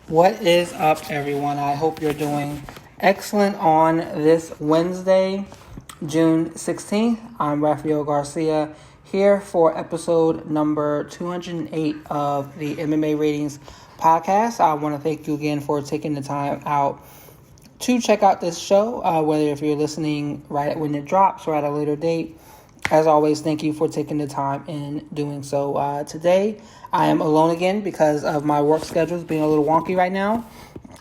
What is up, everyone? I hope you're doing excellent on this Wednesday, June 16th. I'm Raphael Garcia here for episode number 208 of the MMA Ratings podcast. I want to thank you again for taking the time out to check out this show, whether if you're listening right when it drops or at a later date. As always, thank you for taking the time in doing so. Today, I am alone again because of my work schedules being a little wonky right now.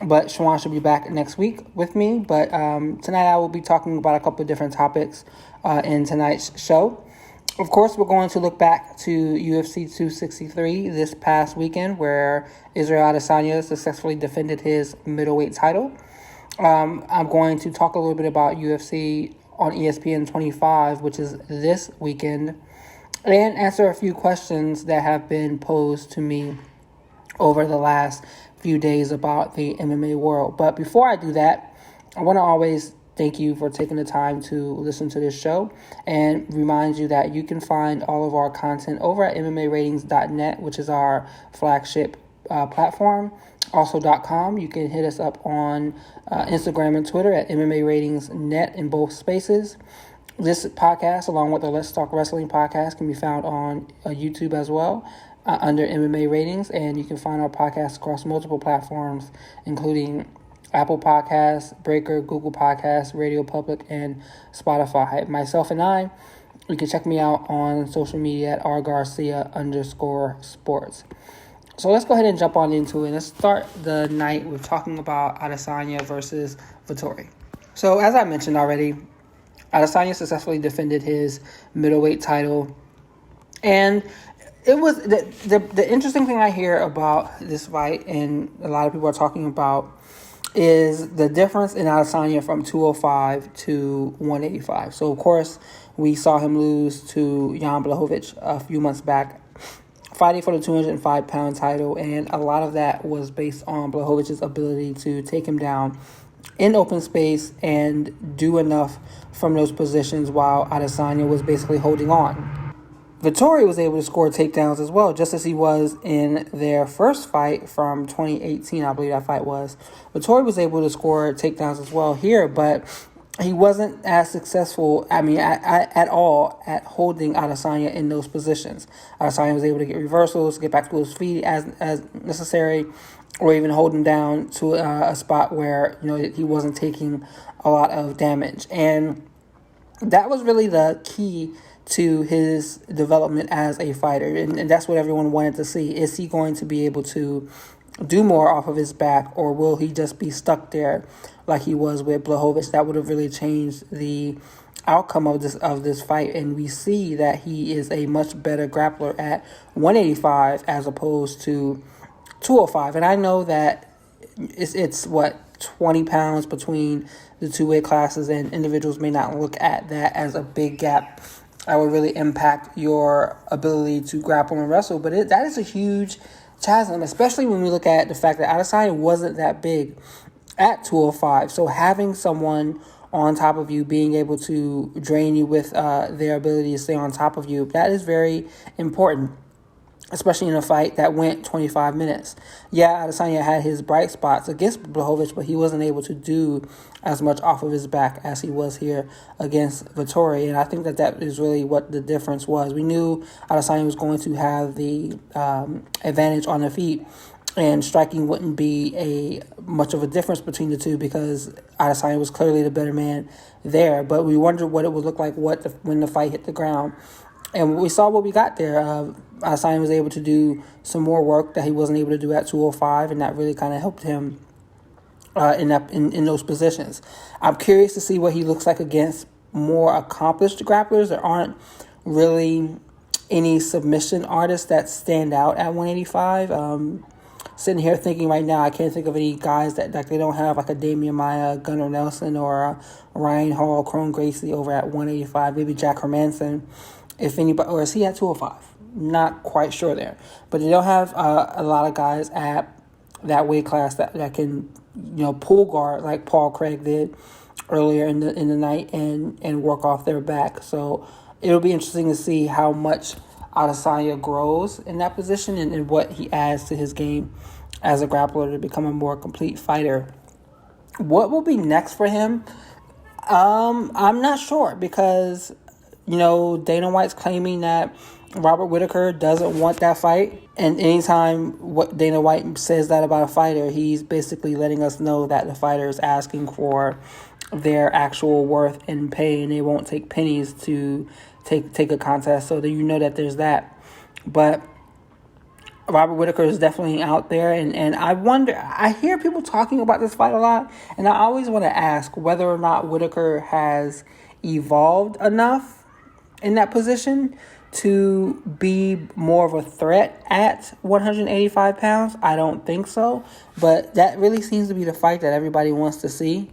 But Shawan should be back next week with me. But tonight I will be talking about a couple of different topics in tonight's show. Of course, we're going to look back to UFC 263 this past weekend where Israel Adesanya successfully defended his middleweight title. I'm going to talk a little bit about UFC on ESPN 25, which is this weekend, and answer a few questions that have been posed to me over the last few days about the MMA world. But before I do that, I want to always thank you for taking the time to listen to this show and remind you that you can find all of our content over at MMAratings.net, which is our flagship platform. Also .com. You can hit us up on Instagram and Twitter at MMARatingsNet in both spaces. This podcast, along with the Let's Talk Wrestling podcast, can be found on YouTube as well under MMA Ratings, and you can find our podcast across multiple platforms, including Apple Podcasts, Breaker, Google Podcasts, Radio Public, and Spotify. Myself and I, you can check me out on social media at rgarcia_sports. So let's go ahead and jump on into it. Let's start the night with talking about Adesanya versus Vettori. So as I mentioned already, Adesanya successfully defended his middleweight title. And it was the interesting thing I hear about this fight, and a lot of people are talking about, is the difference in Adesanya from 205 to 185. So of course, we saw him lose to Jan Blachowicz a few months back, fighting for the 205-pound title, and a lot of that was based on Blachowicz's ability to take him down in open space and do enough from those positions while Adesanya was basically holding on. Vettori was able to score takedowns as well, just as he was in their first fight from 2018, I believe that fight was. Vettori was able to score takedowns as well here, but he wasn't as successful, at all at holding Adesanya in those positions. Adesanya was able to get reversals, get back to his feet as necessary, or even hold him down to a spot where he wasn't taking a lot of damage. And that was really the key to his development as a fighter, and that's what everyone wanted to see. Is he going to be able to do more off of his back, or will he just be stuck there like he was with Blachowicz? That would have really changed the outcome of this fight, and we see that he is a much better grappler at 185 as opposed to 205. And I know that it's 20 pounds between the two weight classes, and individuals may not look at that as a big gap that would really impact your ability to grapple and wrestle, but that is a huge chasm, especially when we look at the fact that Adesanya wasn't that big at 205. So having someone on top of you, being able to drain you with their ability to stay on top of you, that is very important, especially in a fight that went 25 minutes. Yeah, Adesanya had his bright spots against Blachowicz, but he wasn't able to do as much off of his back as he was here against Vettori. And I think that is really what the difference was. We knew Adesanya was going to have the advantage on the feet, and striking wouldn't be much of a difference between the two because Adesanya was clearly the better man there. But we wondered what it would look like when the fight hit the ground. And we saw what we got there. Adesanya was able to do some more work that he wasn't able to do at 205, and that really kind of helped him in those positions. I'm curious to see what he looks like against more accomplished grapplers. There aren't really any submission artists that stand out at 185. Sitting here thinking right now, I can't think of any guys that they don't have, like a Damian Maia, Gunnar Nelson, or a Ryan Hall, Cron Gracie over at 185. Maybe Jack Hermansson, if anybody, or is he at 205? Not quite sure there, but they don't have a lot of guys at that weight class that can pull guard like Paul Craig did earlier in the night and work off their back. So it'll be interesting to see how much Adesanya grows in that position and what he adds to his game as a grappler to become a more complete fighter. What will be next for him? I'm not sure because, Dana White's claiming that Robert Whittaker doesn't want that fight. And anytime what Dana White says that about a fighter, he's basically letting us know that the fighter is asking for their actual worth and pay, and they won't take pennies to take a contest. So that that there's that. But Robert Whittaker is definitely out there, and I hear people talking about this fight a lot, and I always want to ask whether or not Whittaker has evolved enough in that position to be more of a threat at 185 pounds. I don't think so, but that really seems to be the fight that everybody wants to see.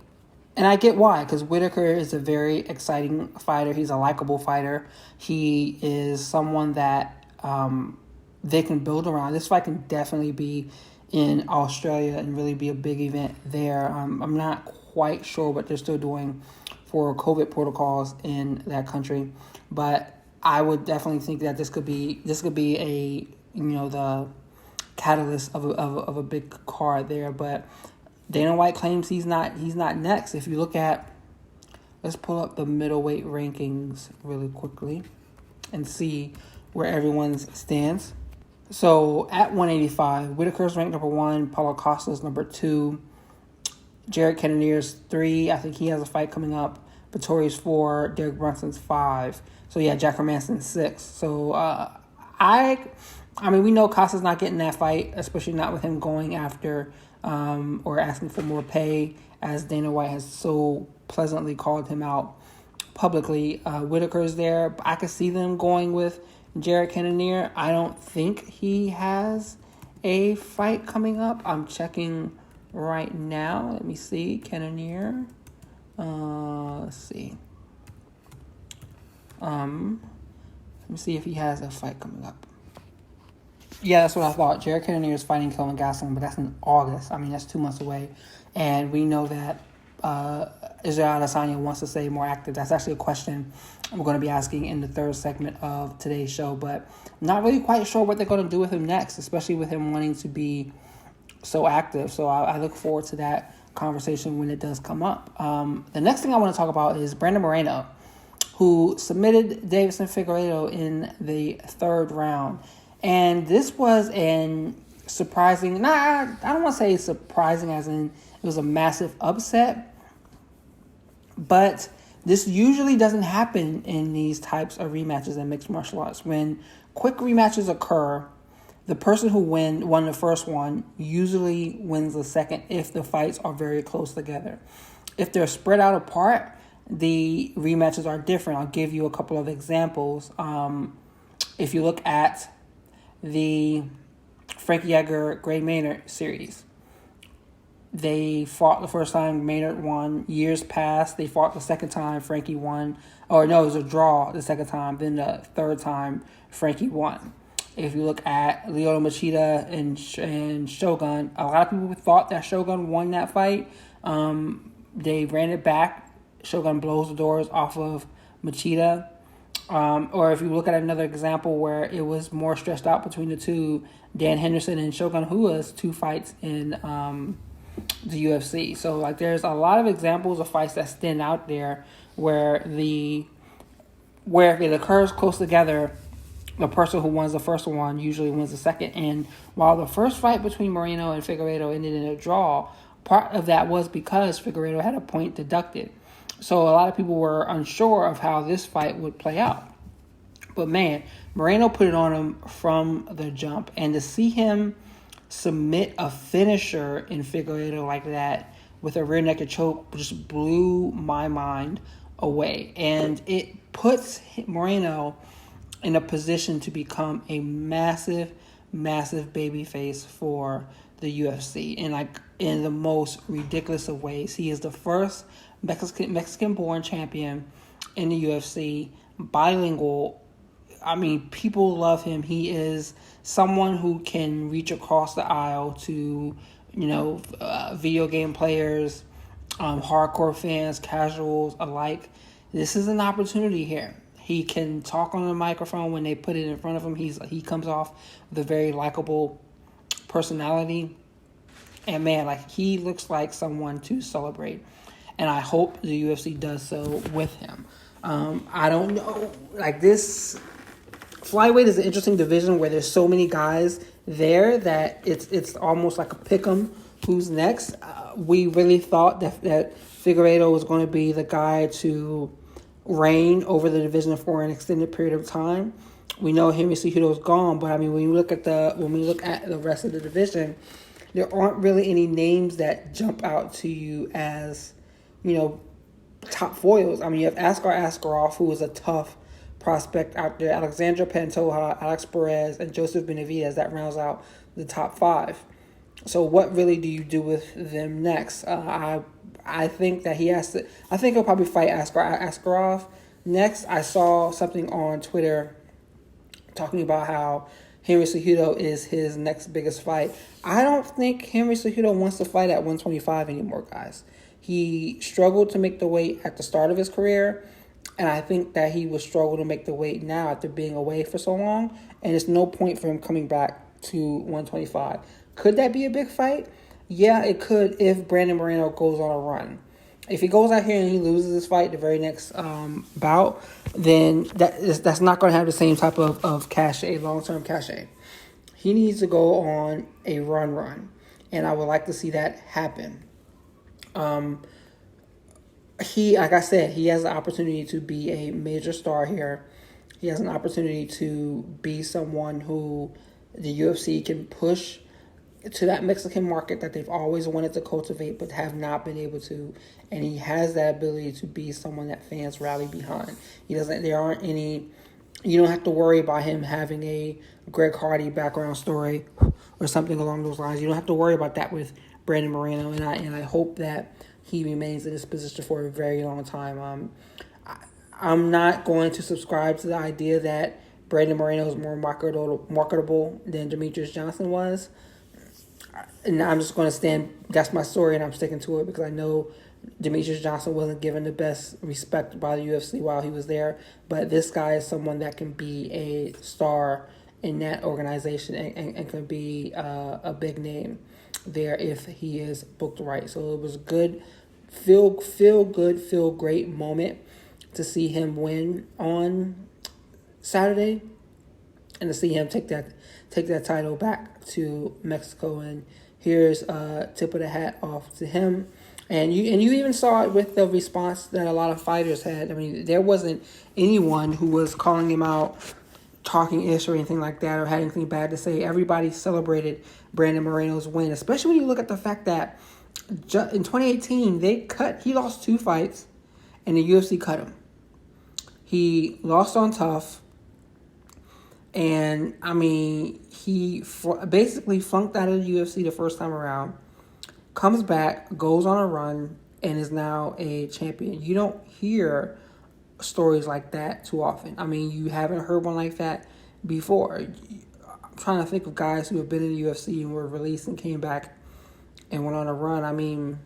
And I get why, because Whittaker is a very exciting fighter. He's a likable fighter. He is someone that they can build around. This fight can definitely be in Australia and really be a big event there. I'm not quite sure what they're still doing for COVID protocols in that country, but I would definitely think that this could be a the catalyst of a big card there. But Dana White claims he's not next. If you look at, let's pull up the middleweight rankings really quickly and see where everyone stands. So at 185, Whittaker's ranked number 1, Paulo Costa's number 2, Jared Cannonier's 3. I think he has a fight coming up. Vittori's 4, Derek Brunson's 5. So yeah, Jack Hermansson's 6. So we know Costa's not getting that fight, especially not with him going after or asking for more pay, as Dana White has so pleasantly called him out publicly. Whittaker's there. I could see them going with Jared Cannonier. I don't think he has a fight coming up. I'm checking right now. Let me see. Cannonier. Let's see. Let me see if he has a fight coming up. Yeah, that's what I thought. Jared Cannonier is fighting Kelvin Gastelum, but that's in August. That's 2 months away. And we know that Israel Adesanya wants to stay more active. That's actually a question I'm going to be asking in the third segment of today's show, but I'm not really quite sure what they're going to do with him next, especially with him wanting to be so active. So I look forward to that conversation when it does come up. The next thing I want to talk about is Brandon Moreno, who submitted Davidson Figueiredo in the third round. And this was an surprising, I don't want to say surprising as in it was a massive upset, but this usually doesn't happen in these types of rematches in mixed martial arts. When quick rematches occur, the person who won the first one usually wins the second if the fights are very close together. If they're spread out apart, the rematches are different. I'll give you a couple of examples. If you look at the Frankie Edgar, Gray Maynard series, they fought the first time, Maynard won. Years passed, they fought the second time, Frankie won. Or no, it was a draw the second time. Then the third time, Frankie won. If you look at Lyoto Machida and Shogun, a lot of people thought that Shogun won that fight. They ran it back. Shogun blows the doors off of Machida. Or if you look at another example where it was more stretched out between the two, Dan Henderson and Shogun Rua's 2 fights in the UFC. So there's a lot of examples of fights that stand out there where if it occurs close together, the person who wins the first one usually wins the second. And while the first fight between Moreno and Figueiredo ended in a draw, part of that was because Figueiredo had a point deducted. So a lot of people were unsure of how this fight would play out. But man, Moreno put it on him from the jump. And to see him submit a finisher in Figueiredo like that with a rear naked choke just blew my mind away. And it puts Moreno in a position to become a massive, massive babyface for the UFC in the most ridiculous of ways. He is the first Mexican-born champion in the UFC, bilingual. People love him. He is someone who can reach across the aisle to, video game players, hardcore fans, casuals alike. This is an opportunity here. He can talk on the microphone when they put it in front of him. He comes off with a very likable personality. And man, like, he looks like someone to celebrate. And I hope the UFC does so with him. I don't know. Like, this flyweight is an interesting division where there's so many guys there that it's almost like a pick 'em who's next. We really thought that Figueiredo was going to be the guy to reign over the division for an extended period of time. We know Henry Cejudo's gone, but I mean, when we look at the rest of the division, there aren't really any names that jump out to you as, top foils. I mean, you have Askar Askarov, who is a tough prospect out there, Alexandra Pantoja, Alex Perez, and Joseph Benavidez. That rounds out the top 5. So what really do you do with them next? I think that he has to. I think he'll probably fight Askarov next. I saw something on Twitter talking about how Henry Cejudo is his next biggest fight. I don't think Henry Cejudo wants to fight at 125 anymore, guys. He struggled to make the weight at the start of his career, and I think that he will struggle to make the weight now after being away for so long, and there's no point for him coming back to 125. Could that be a big fight? Yeah, it could if Brandon Moreno goes on a run. If he goes out here and he loses this fight the very next bout, then that's not going to have the same type of cachet, long-term cachet. He needs to go on a run, and I would like to see that happen. Like I said, he has an opportunity to be a major star here. He has an opportunity to be someone who the UFC can push to that Mexican market that they've always wanted to cultivate but have not been able to. And he has that ability to be someone that fans rally behind. You don't have to worry about him having a Greg Hardy background story or something along those lines. You don't have to worry about that with Brandon Moreno, and I hope that he remains in this position for a very long time. I'm not going to subscribe to the idea that Brandon Moreno is more marketable than Demetrius Johnson was. And I'm just going to stand. That's my story, and I'm sticking to it because I know Demetrius Johnson wasn't given the best respect by the UFC while he was there. But this guy is someone that can be a star in that organization and can be a big name there if he is booked right. So it was a good, feel great moment to see him win on Saturday, and to see him take that title back to Mexico. And here's a tip of the hat off to him. And you even saw it with the response that a lot of fighters had. I mean, there wasn't anyone who was calling him out, talking ish or anything like that, or had anything bad to say. Everybody celebrated Brandon Moreno's win, especially when you look at the fact that in 2018 he lost 2 fights, and the UFC cut him. He lost on tough. And, I mean, he basically flunked out of the UFC the first time around, comes back, goes on a run, and is now a champion. You don't hear stories like that too often. I mean, you haven't heard one like that before. I'm trying to think of guys who have been in the UFC and were released and came back and went on a run. I mean,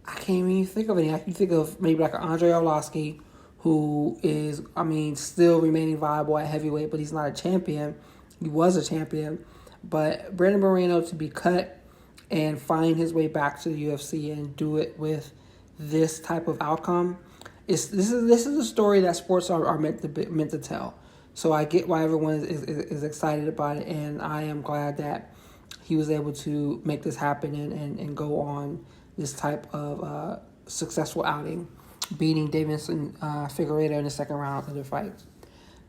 I can't even think of any. I can think of maybe like an Andre Arlovski, who is, I mean, still remaining viable at heavyweight, but he's not a champion. He was a champion. But Brandon Moreno to be cut and find his way back to the UFC and do it with this type of outcome, this is a story that sports are meant to tell. So I get why everyone is excited about it, and I am glad that he was able to make this happen and go on this type of successful outing, beating Davidson Figueiredo in the second round of the fight.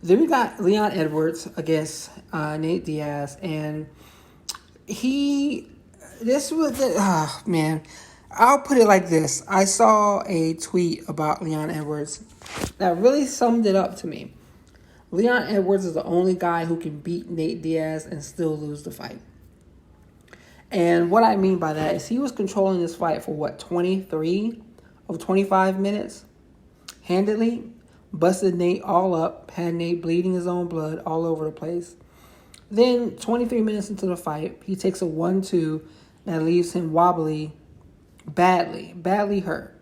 Then we got Leon Edwards against Nate Diaz, and man, I'll put it like this. I saw a tweet about Leon Edwards that really summed it up to me. Leon Edwards is the only guy who can beat Nate Diaz and still lose the fight. And what I mean by that is he was controlling this fight for 23 of 25 minutes, handedly, busted Nate all up, had Nate bleeding his own blood all over the place. Then 23 minutes into the fight, he takes a 1-2 that leaves him wobbly, badly hurt.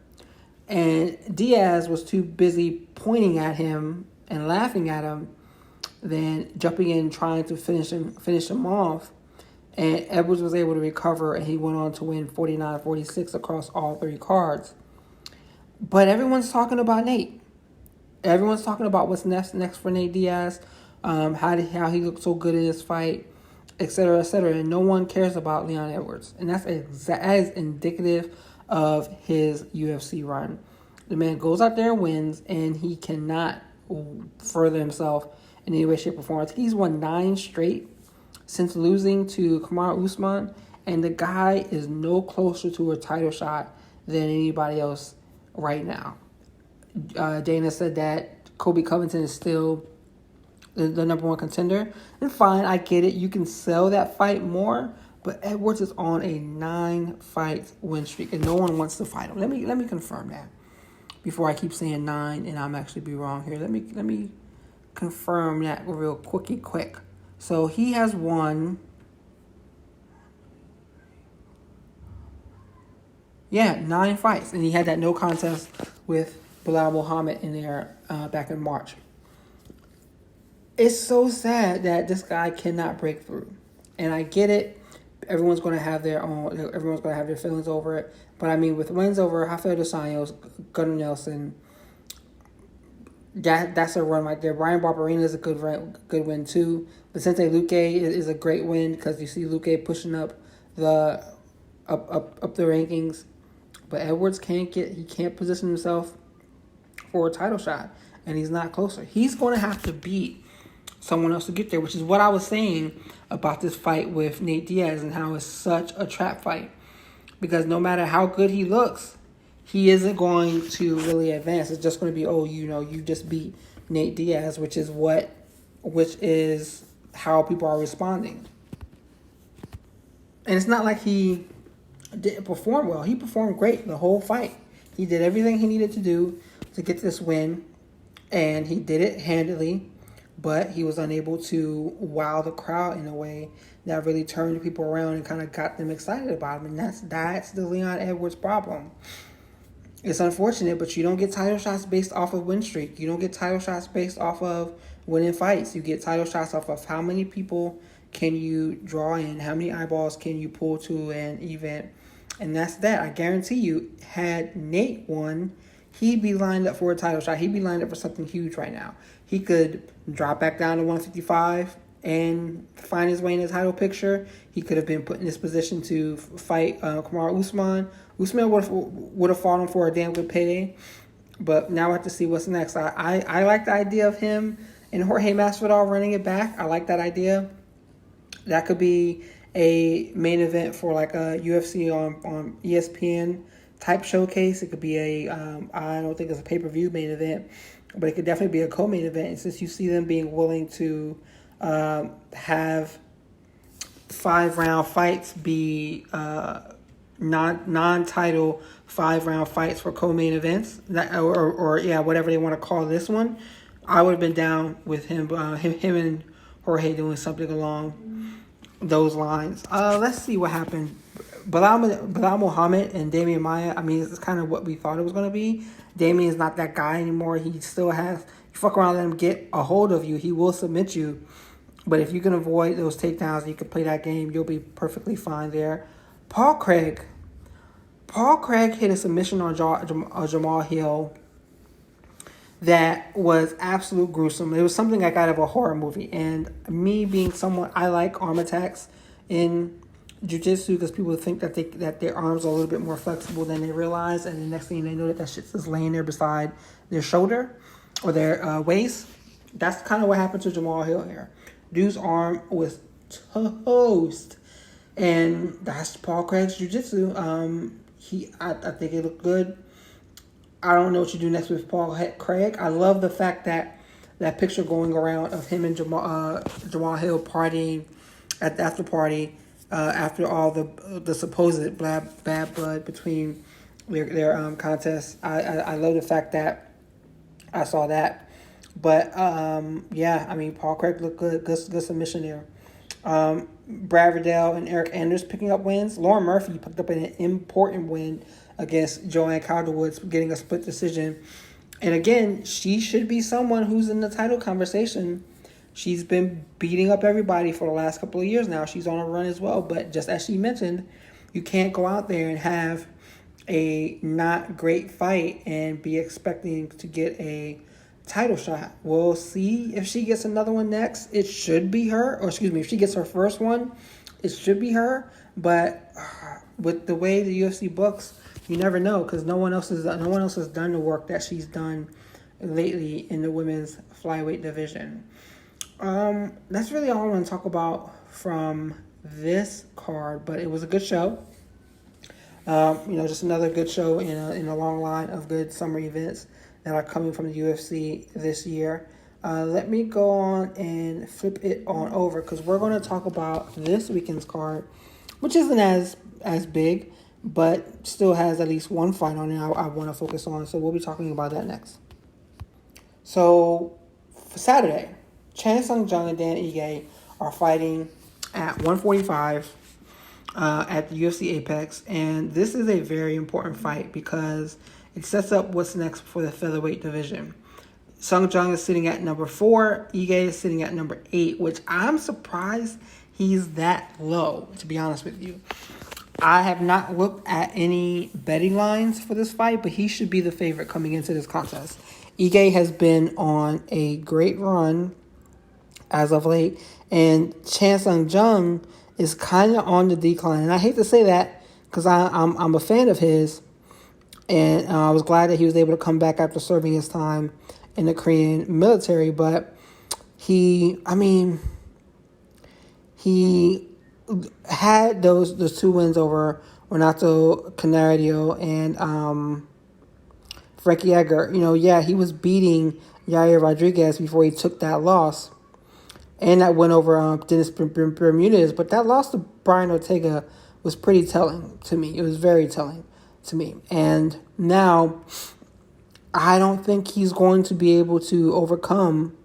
And Diaz was too busy pointing at him and laughing at him than jumping in trying to finish him off. And Edwards was able to recover, and he went on to win 49-46 across all 3 cards. But everyone's talking about Nate. Everyone's talking about what's next for Nate Diaz, how he looked so good in this fight, et cetera, and no one cares about Leon Edwards. And that is indicative of his UFC run. The man goes out there and wins, and he cannot further himself in any way, shape, or form. I think he's won 9 straight since losing to Kamaru Usman, and the guy is no closer to a title shot than anybody else right now. Dana said that Colby Covington is still the number 1 contender. And fine, I get it. You can sell that fight more, but Edwards is on a 9-fight win streak, and no one wants to fight him. Let me confirm that before I keep saying 9, and I'm actually be wrong here. Let me confirm that real quick. So he has won, 9 fights. And he had that no contest with Bilal Muhammad in there back in March. It's so sad that this guy cannot break through. And I get it. Everyone's going to have their feelings over it. But I mean, with wins over Raphael dos Anjos, Gunnar Nelson, that's a run right there. Brian Barberena is a good win too. Vicente Luque is a great win because you see Luque pushing up the rankings. But Edwards can't position himself for a title shot, and he's not closer. He's going to have to beat someone else to get there, which is what I was saying about this fight with Nate Diaz and how it's such a trap fight. Because no matter how good he looks, he isn't going to really advance. It's just going to be, you just beat Nate Diaz, which is how people are responding. And it's not like he didn't perform well. He performed great the whole fight. He did everything he needed to do to get this win, and he did it handily, but he was unable to wow the crowd in a way that really turned people around and kind of got them excited about him. And that's the Leon Edwards problem. It's unfortunate, but you don't get title shots based off of win streak. You don't get title shots based off of winning fights. You get title shots off of how many people can you draw in, how many eyeballs can you pull to an event. And that's that. I guarantee you, had Nate won, he'd be lined up for a title shot. He'd be lined up for something huge right now. He could drop back down to 155 and find his way in the title picture. He could have been put in this position to fight Kamaru Usman. Usman would have fought him for a damn good payday. But now we have to see what's next. I like the idea of him and Jorge Masvidal running it back. I like that idea. That could be a main event for like a UFC on ESPN type showcase. It could be I don't think it's a pay-per-view main event, but it could definitely be a co-main event. And since you see them being willing to have 5-round fights be non-title 5-round fights for co-main events, or whatever they want to call this one, I would have been down with him and Jorge doing something along those lines. Let's see what happened. Bilal Muhammad and Damian Maia, I mean, it's kind of what we thought it was going to be. Damian's not that guy anymore. He still has, you fuck around and let him get a hold of you, he will submit you. But if you can avoid those takedowns and you can play that game, you'll be perfectly fine there. Paul Craig hit a submission on Jamal Hill that was absolute gruesome. It was something like out of a horror movie. And me being someone, I like arm attacks in jiu-jitsu because people think that their arms are a little bit more flexible than they realize. And the next thing they know that shit's just laying there beside their shoulder or their waist. That's kind of what happened to Jamal Hill here. Dude's arm was toast. And that's Paul Craig's jiu-jitsu. I think it looked good. I don't know what you do next with Paul Craig. I love the fact that picture going around of him and Jamal Hill partying at the after party after all the supposed bad blood between their contests. I love the fact that I saw that. But Paul Craig looked good. Good submission there. Brad Riddell and Eric Anders picking up wins. Lauren Murphy picked up an important win against Joanne Calderwood, getting a split decision. And again, she should be someone who's in the title conversation She's been beating up everybody for the last couple of years now. She's on a run as well. But just as she mentioned, you can't go out there and have a not great fight and be expecting to get a title shot. We'll see if she gets another one next. It should be her, or excuse me, if she gets her first one, it should be her. But with the way the UFC books, you never know, because no one else has done the work that she's done lately in the women's flyweight division. That's really all I want to talk about from this card, but it was a good show. Just another good show in a long line of good summer events that are coming from the UFC this year. Let me go on and flip it on over, because we're going to talk about this weekend's card, which isn't as big, but still has at least one fight on it I want to focus on. So we'll be talking about that next. So for Saturday, Chan Sung Jung and Dan Ige are fighting at 145 at the UFC Apex, and this is a very important fight because it sets up what's next for the featherweight division. Sung Jung is sitting at number 4. Ige is sitting at number 8, which I'm surprised he's that low, to be honest with you. I have not looked at any betting lines for this fight, but he should be the favorite coming into this contest. Ige has been on a great run as of late, and Chan Sung Jung is kind of on the decline. And I hate to say that because I'm a fan of his, and I was glad that he was able to come back after serving his time in the Korean military. But he had those 2 wins over Renato Canario and Frankie Edgar. He was beating Yair Rodriguez before he took that loss. And that went over Dennis Bermudez. But that loss to Brian Ortega was pretty telling to me. It was very telling to me. And now, I don't think he's going to be able to overcome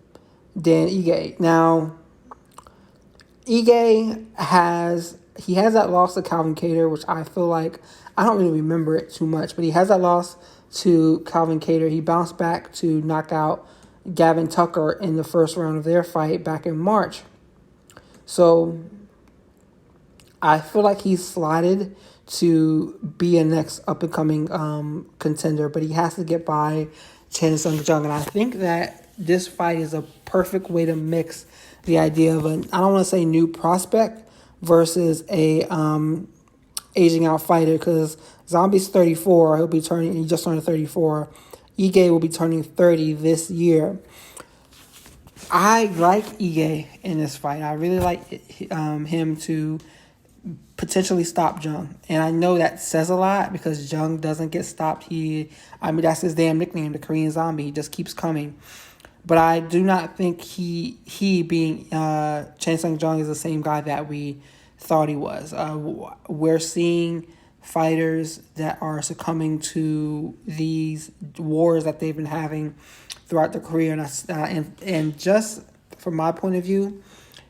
Dan Ige. Now, Ige has that loss to Calvin Kattar, which I feel like, I don't really remember it too much, but he has that loss to Calvin Kattar. He bounced back to knock out Gavin Tucker in the first round of their fight back in March. So I feel like he's slotted to be a next up-and-coming contender, but he has to get by Chan Sung Jung. And I think that this fight is a perfect way to mix the idea of I don't want to say new prospect versus a aging out fighter, because Zombie's 34. He just turned 34. Ige will be turning 30 this year. I like Ige in this fight. I really like him to potentially stop Jung. And I know that says a lot because Jung doesn't get stopped. That's his damn nickname, the Korean Zombie. He just keeps coming. But I do not think he being Chan Sung Jung is the same guy that we thought he was. We're seeing fighters that are succumbing to these wars that they've been having throughout their career. And just from my point of view,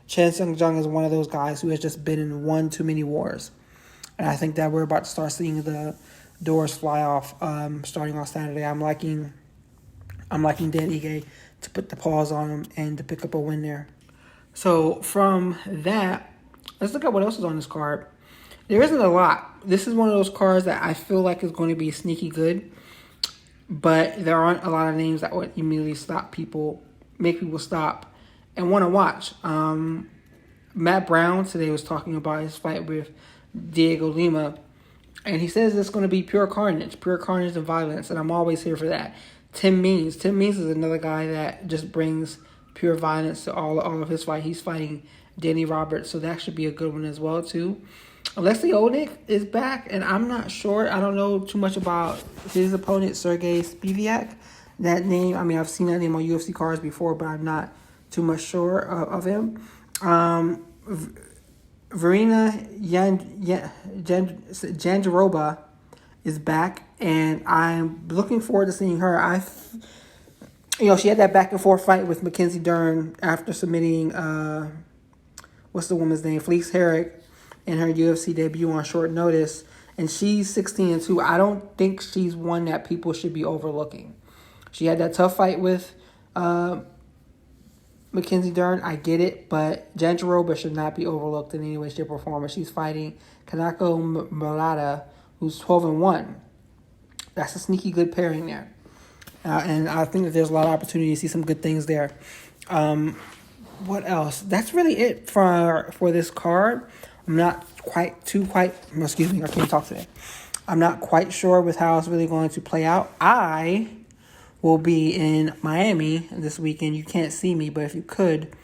Chan Sung Jung is one of those guys who has just been in one too many wars. And I think that we're about to start seeing the doors fly off starting on Saturday. I'm liking Dan Ige to put the pause on him and to pick up a win there. So from that, let's look at what else is on this card. There isn't a lot. This is one of those cards that I feel like is going to be sneaky good, but there aren't a lot of names that would immediately make people stop and want to watch. Matt Brown today was talking about his fight with Diego Lima, and he says it's going to be pure carnage and violence, and I'm always here for that. Tim Means is another guy that just brings pure violence to all of his fight. He's fighting Danny Roberts, so that should be a good one as well too. Alexei Oleinik is back, and I'm not sure. I don't know too much about his opponent, Sergey Spivak. That name, I've seen that name on UFC cards before, but I'm not too much sure of him. Verena Jandiroba is back, and I'm looking forward to seeing her. She had that back and forth fight with Mackenzie Dern after submitting, what's the woman's name? Felice Herrick in her UFC debut on short notice, and she's 16-2. I don't think she's one that people should be overlooking. She had that tough fight with Mackenzie Dern, I get it, but Jandiroba should not be overlooked in any way, shape, or form. She's fighting Kanako Murata, who's 12-1. That's a sneaky good pairing there. And I think that there's a lot of opportunity to see some good things there. What else? That's really it for this card. I'm not I can't talk today. I'm not quite sure with how it's really going to play out. I will be in Miami this weekend. You can't see me, but if you could,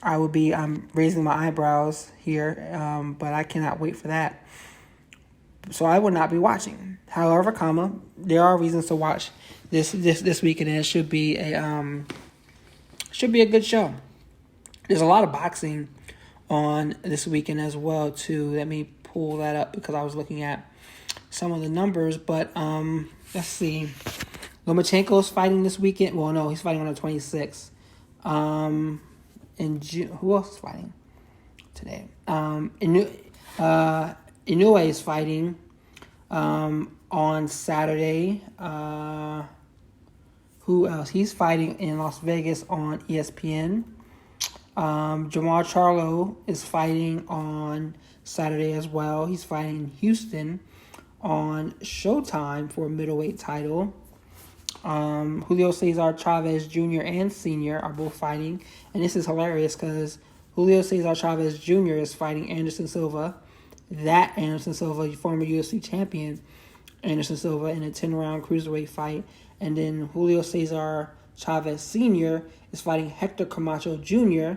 I'm raising my eyebrows here, but I cannot wait for that. So I will not be watching. However, there are reasons to watch this weekend, and it should be a good show. There's a lot of boxing on this weekend as well too. Let me pull that up because I was looking at some of the numbers, but let's see. Lomachenko's fighting this weekend. Well, no, he's fighting on the 26th. In June, who else is fighting today? Inoue is fighting on Saturday. Who else? He's fighting in Las Vegas on ESPN. Jamal Charlo is fighting on Saturday as well. He's fighting in Houston on Showtime for a middleweight title. Julio Cesar Chavez Jr. and Sr. are both fighting. And this is hilarious because Julio Cesar Chavez Jr. is fighting Anderson Silva. That Anderson Silva, former UFC champion Anderson Silva, in a 10-round cruiserweight fight. And then Julio Cesar Chavez Sr. is fighting Hector Camacho Jr.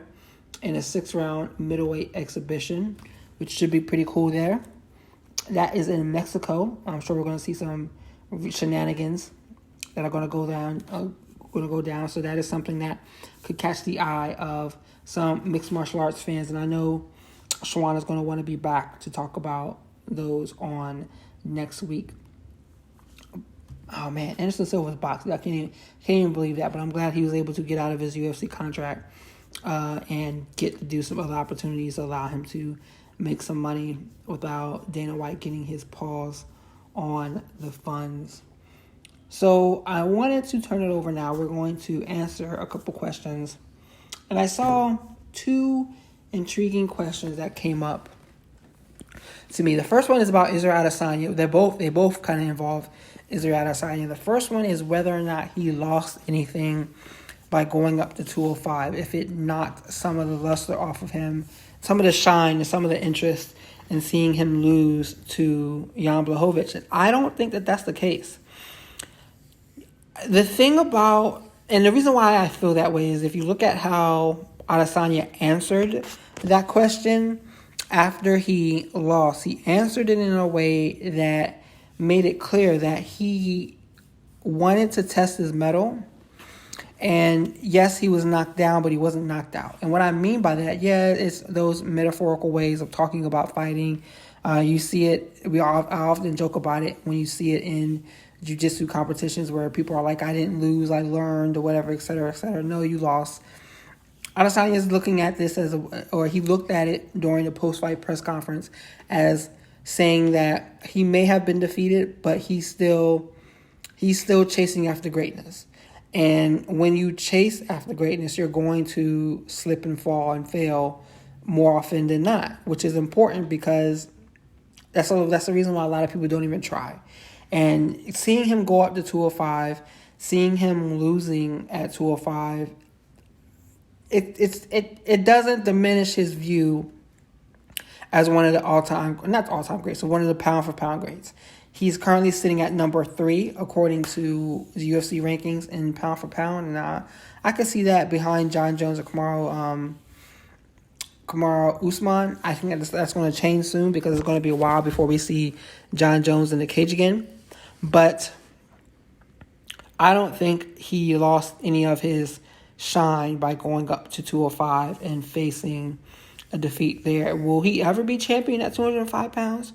in a 6-round middleweight exhibition, which should be pretty cool there. That is in Mexico. I'm sure we're going to see some shenanigans that are going to go down. So that is something that could catch the eye of some mixed martial arts fans. And I know Shawan is going to want to be back to talk about those on next week. Oh, man, Anderson Silva's boxing. I can't even believe that, but I'm glad he was able to get out of his UFC contract and get to do some other opportunities to allow him to make some money without Dana White getting his paws on the funds. So I wanted to turn it over now. We're going to answer a couple questions. And I saw two intriguing questions that came up to me. The first one is about Israel Adesanya. They both kind of involve Israel Adesanya. The first one is whether or not he lost anything by going up to 205, if it knocked some of the luster off of him, some of the shine and some of the interest in seeing him lose to Jan Blachowicz. And I don't think that that's the case. The thing about, and the reason why I feel that way is if you look at how Adesanya answered that question after he lost, he answered it in a way that made it clear that he wanted to test his mettle. And yes, he was knocked down, but he wasn't knocked out. And what I mean by that, it's those metaphorical ways of talking about fighting. You see it, I often joke about it when you see it in jiu-jitsu competitions where people are like, I didn't lose, I learned, or whatever, et cetera, et cetera. No, you lost. Adesanya is looking at this he looked at it during the post-fight press conference as saying that he may have been defeated, but he's still chasing after greatness. And when you chase after greatness, you're going to slip and fall and fail more often than not, which is important because that's the reason why a lot of people don't even try. And seeing him go up to 205, seeing him losing at 205, it doesn't diminish his view as one of the not all-time greats, so one of the pound-for-pound greats. He's currently sitting at number 3 according to the UFC rankings in pound-for-pound, and I could see that behind John Jones or Kamaru Usman. I think that's going to change soon because it's going to be a while before we see John Jones in the cage again. But I don't think he lost any of his shine by going up to 205 and facing a defeat there. Will he ever be champion at 205 pounds?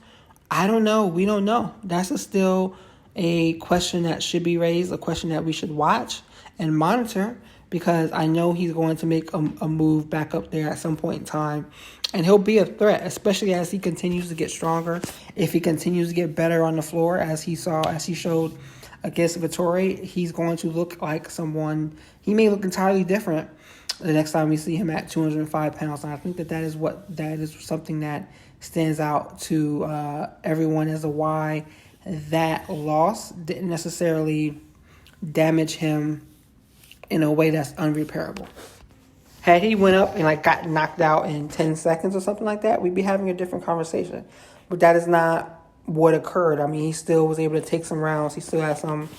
I don't know. We don't know. That's still a question that should be raised, a question that we should watch and monitor, because I know he's going to make a move back up there at some point in time. And he'll be a threat, especially as he continues to get stronger. If he continues to get better on the floor, as he showed against Vettori, he's going to look like someone. He may look entirely different the next time we see him at 205 pounds. And I think that is something that stands out to everyone as to why that loss didn't necessarily damage him in a way that's unrepairable. Had he went up and got knocked out in 10 seconds or something like that, we'd be having a different conversation. But that is not what occurred. I mean, he still was able to take some rounds. He still had some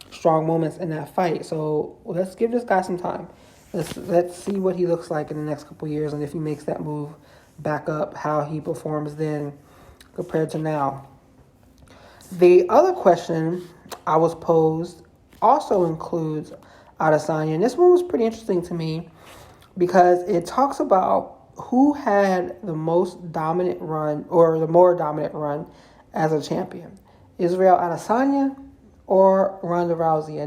strong moments in that fight. So let's give this guy some time. Let's see what he looks like in the next couple of years, and if he makes that move back up, how he performs then compared to now. The other question I was posed also includes Adesanya, and this one was pretty interesting to me because it talks about who had the most dominant run or the more dominant run as a champion, Israel Adesanya or Ronda Rousey.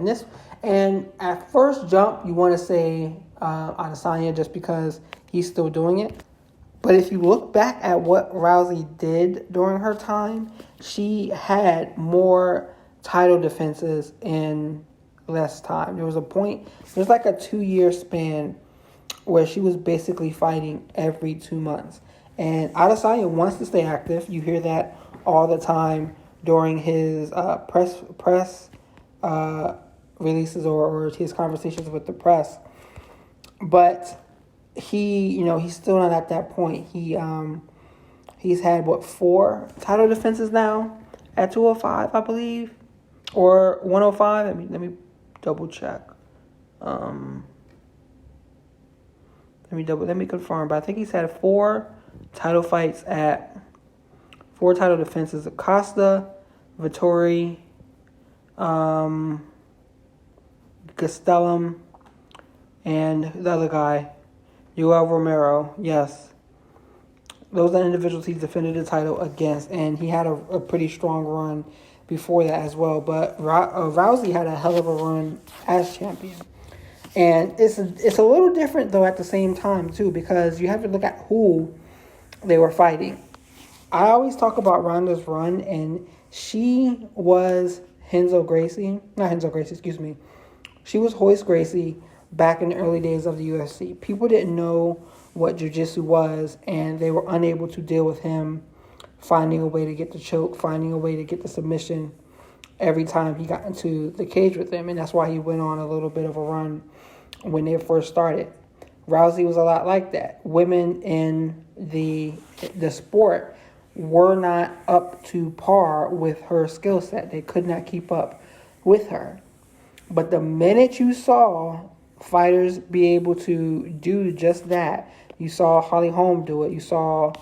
And at first jump, you want to say Adesanya just because he's still doing it. But if you look back at what Rousey did during her time, she had more title defenses in less time. There was a point, there's like a 2-year span where she was basically fighting every 2 months. And Adesanya wants to stay active. You hear that all the time during his press releases or his conversations with the press. But he's still not at that point. He's had 4 title defenses now at 205, I believe, or 105. Let me double check. Let me confirm. But I think he's had 4 title fights at 4 title defenses: Acosta, Vettori, Gastelum, and the other guy, Yoel Romero. Yes. Those are the individuals he defended the title against, and he had a pretty strong run before that as well. But Rousey had a hell of a run as champion. And it's a little different, though, at the same time, too, because you have to look at who they were fighting. I always talk about Ronda's run, and she was She was Royce Gracie back in the early days of the UFC. People didn't know what jiu-jitsu was, and they were unable to deal with him finding a way to get the choke, finding a way to get the submission every time he got into the cage with them. And that's why he went on a little bit of a run when they first started. Rousey was a lot like that. Women in the sport were not up to par with her skill set. They could not keep up with her. But the minute you saw fighters be able to do just that, you saw Holly Holm do it, you saw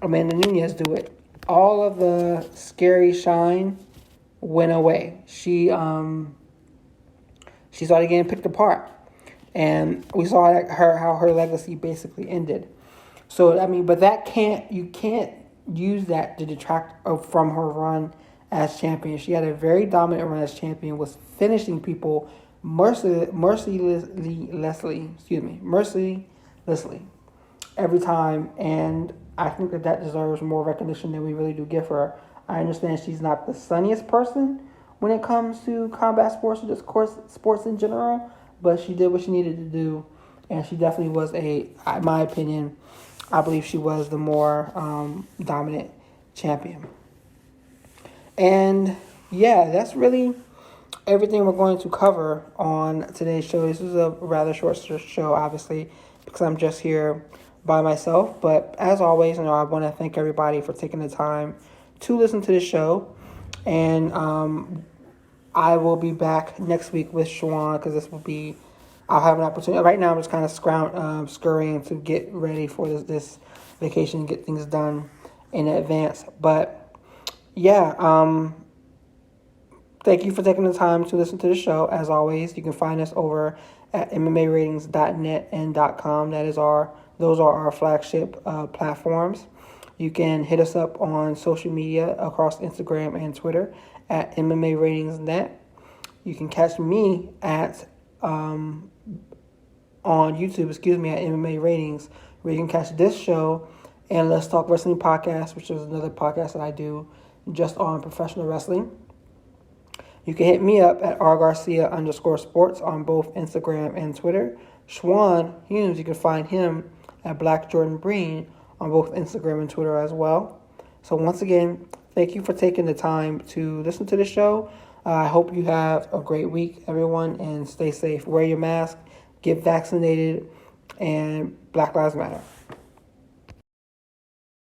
Amanda Nunes do it, all of the scary shine went away. She started getting picked apart. And we saw how her legacy basically ended. So, but you can't use that to detract from her run as champion. She had a very dominant run as champion, was finishing people mercilessly every time. And I think that deserves more recognition than we really do give her. I understand she's not the sunniest person when it comes to combat sports or just sports in general, but she did what she needed to do, and she definitely was in my opinion, I believe she was the more dominant champion. And yeah, that's really everything we're going to cover on today's show. This is a rather short show, obviously, because I'm just here by myself. But as always, I want to thank everybody for taking the time to listen to this show. And I will be back next week with Shawan because I'll have an opportunity. Right now, I'm just kind of scurrying to get ready for this vacation and get things done in advance. But yeah, thank you for taking the time to listen to the show. As always, you can find us over at MMAratings.net and .com. Those are our flagship platforms. You can hit us up on social media across Instagram and Twitter at MMARatingsNet. You can catch me on YouTube, at MMA Ratings, where you can catch this show and Let's Talk Wrestling Podcast, which is another podcast that I do just on professional wrestling. You can hit me up at rgarcia_sports on both Instagram and Twitter Schwan Humes, you can find him at Black Jordan Breen on both Instagram and Twitter as well. So once again, thank you for taking the time to listen to the show. I hope you have a great week, everyone, and stay safe. Wear your mask, get vaccinated, and Black Lives Matter.